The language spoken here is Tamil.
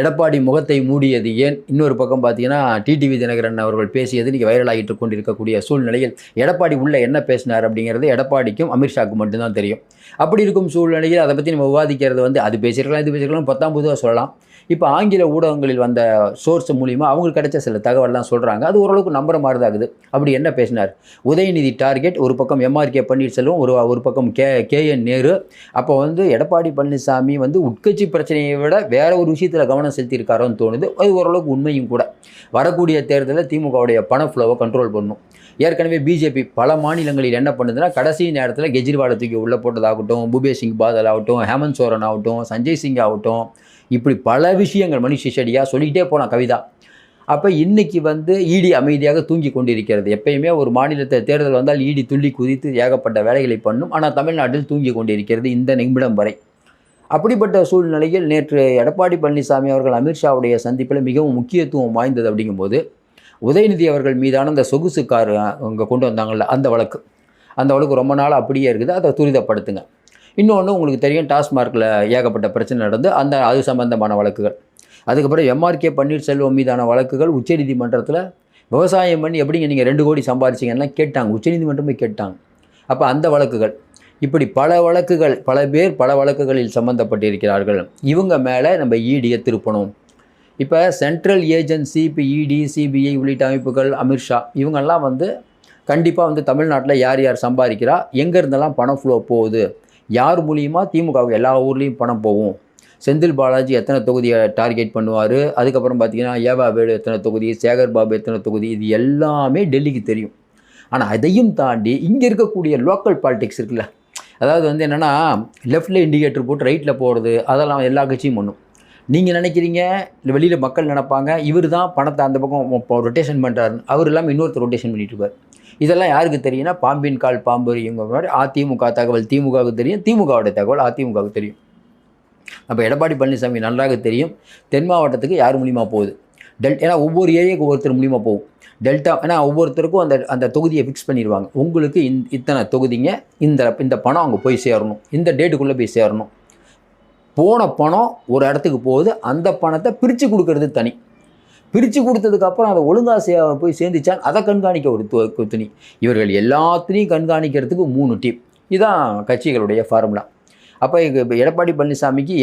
எடப்பாடி முகத்தை மூடியது ஏன்? இன்னொரு பக்கம் பார்த்தீங்கன்னா டிடிவி தினகரன் அவர்கள் பேசியது இன்றைக்கி வைரலாகிட்டு கொண்டிருக்கக்கூடிய சூழ்நிலையில் எடப்பாடி உள்ள என்ன பேசினார் அப்படிங்கிறது எடப்பாடிக்கும் அமித்ஷாவுக்கு மட்டும்தான் தெரியும். அப்படி இருக்கும் சூழ்நிலையில் அதை பற்றி நம்ம விவாதிக்கிறது இது பேசியிருக்கலாம் இது பேசியிருக்கலாம் 10ஆம் பொதுவாக சொல்லலாம். இப்போ ஆங்கில ஊடகங்களில் வந்த சோர்ஸ் மூலிமா அவங்களுக்கு கிடைச்ச சில தகவல்லாம் சொல்கிறாங்க. அது ஓரளவுக்கு நம்புற மாதிரி தான் ஆகுது. அப்படி என்ன பேசினார்? உதயநிதி டார்கெட், ஒரு பக்கம் எம்ஆர்கே பன்னீர்செல்வம், ஒரு பக்கம் கேஎன் நேரு. அப்போ எடப்பாடி பழனிசாமி உட்கட்சி பிரச்சனையை விட வேற ஒரு விஷயத்தில் கவனம் செலுத்தியிருக்காரோன்னு தோணுது. அது ஓரளவுக்கு உண்மையும் கூட. வரக்கூடிய தேர்தலில் திமுகவுடைய பண ஃப்ளோவை கண்ட்ரோல் பண்ணும். ஏற்கனவே பிஜேபி பல மாநிலங்களில் என்ன பண்ணுதுன்னா, கடைசி நேரத்தில் கெஜ்ரிவாலை தூக்கி உள்ளே போட்டதாகட்டும், பூபேஷ் சிங் பாதல் ஆகட்டும், ஹேமந்த் சோரன் ஆகட்டும், சஞ்சய் சிங் ஆகட்டும், இப்படி பல விஷயங்கள் மணிஷ் சிசோடியா சொல்லிக்கிட்டே போனால் கவிதா. அப்போ இன்றைக்கி இடி அமைதியாக தூங்கி கொண்டிருக்கிறது. எப்பயுமே ஒரு மாநிலத்தை தேர்தல் வந்தால் இடி துள்ளி குதித்து ஏகப்பட்ட வேலைகளை பண்ணும். ஆனால் தமிழ்நாட்டில் தூங்கி கொண்டிருக்கிறது இந்த நிமிடம் வரை. அப்படிப்பட்ட சூழ்நிலையில் நேற்று எடப்பாடி பழனிசாமி அவர்கள் அமித்ஷாவுடைய சந்திப்பில் மிகவும் முக்கியத்துவம் வாய்ந்தது. அப்படிங்கும்போது உதயநிதி அவர்கள் மீதான அந்த சொகுசு கார் அங்கே கொண்டு வந்தாங்கள்ல, அந்த வழக்கு ரொம்ப நாள் அப்படியே இருக்குது. அதை துரிதப்படுத்துங்க. இன்னொன்று உங்களுக்கு தெரியும், டாஸ்மார்க்கில் ஏகப்பட்ட பிரச்சனை நடந்து அது சம்பந்தமான வழக்குகள். அதுக்கப்புறம் எம்ஆர்கே பன்னீர்செல்வம் மீதான வழக்குகள் உச்சநீதிமன்றத்தில் விவசாயம் பண்ணி எப்படிங்க நீங்கள் 2 கோடி சம்பாதிச்சிங்கன்னா கேட்டாங்க. உச்சநீதிமன்றமே கேட்டாங்க. அப்போ அந்த வழக்குகள், இப்படி பல வழக்குகள், பல பேர் பல வழக்குகளில் சம்மந்தப்பட்டிருக்கிறார்கள். இவங்க மேலே நம்ம ஈடியை திருப்பணும். இப்போ சென்ட்ரல் ஏஜென்சி, இப்போ இடி, சிபிஐ உள்ளிட்ட அமைப்புகள், அமித்ஷா இவங்கெல்லாம் கண்டிப்பாக தமிழ்நாட்டில் யார் யார் சம்பாதிக்கிறா, எங்கேருந்தெல்லாம் பணம் ஃப்ளோ போகுது, யார் மூலியமாக திமுகவுக்கு எல்லா ஊர்லேயும் பணம் போகும், செந்தில் பாலாஜி எத்தனை தொகுதியை டார்கெட் பண்ணுவார், அதுக்கப்புறம் பார்த்திங்கன்னா ஏவா வேலு எத்தனை தொகுதி, சேகர் பாபு எத்தனை தொகுதி, இது எல்லாமே டெல்லிக்கு தெரியும். ஆனால் அதையும் தாண்டி இங்கே இருக்கக்கூடிய லோக்கல் பாலிடிக்ஸ் இருக்குல்ல, அதாவது என்னென்னா லெஃப்டில் இண்டிகேட்டர் போட்டு ரைட்டில் போகிறது, அதெல்லாம் எல்லா கட்சியும் பண்ணும். நீங்கள் நினைக்கிறீங்க, இல்லை வெளியில் மக்கள் நினைப்பாங்க இவர் தான் பணத்தை அந்த பக்கம் ரொட்டேஷன் பண்ணுறாருன்னு. அவர் இல்லாமல் இன்னொருத்தர் ரொட்டேஷன் பண்ணிட்டு இருப்பார். இதெல்லாம் யாருக்கு தெரியும்னா, பாம்பின் கால் பாம்பு இவங்க மாதிரி அதிமுக தகவல் திமுகவுக்கு தெரியும், திமுகவுடைய தகவல் அதிமுகவுக்கு தெரியும். அப்போ எடப்பாடி பழனிசாமி நன்றாக தெரியும் தென் மாவட்டத்துக்கு யார் மூலியமாக போகுது. ஏன்னா ஒவ்வொரு ஏரியாவுக்கு ஒவ்வொருத்தர் மூலியமாக போகும். டெல்டா ஏன்னா ஒவ்வொருத்தருக்கும் அந்த தொகுதியை ஃபிக்ஸ் பண்ணிடுவாங்க. உங்களுக்கு இத்தனை தொகுதிங்க, இந்த பணம் அங்கே போய் சேரணும், இந்த டேட்டுக்குள்ளே போய் சேரணும். போன பணம் ஒரு இடத்துக்கு போகுது, அந்த பணத்தை பிரித்து கொடுக்கறது தனி. பிரித்து கொடுத்ததுக்கப்புறம் அதை ஒழுங்காக போய் சேர்ந்துச்சான் அதை கண்காணிக்க ஒரு துணி. இவர்கள் எல்லாத்தையும் கண்காணிக்கிறதுக்கு 3 டீம். இதுதான் கட்சிகளுடைய ஃபார்முலா. அப்போ எடப்பாடி பழனிசாமிக்கு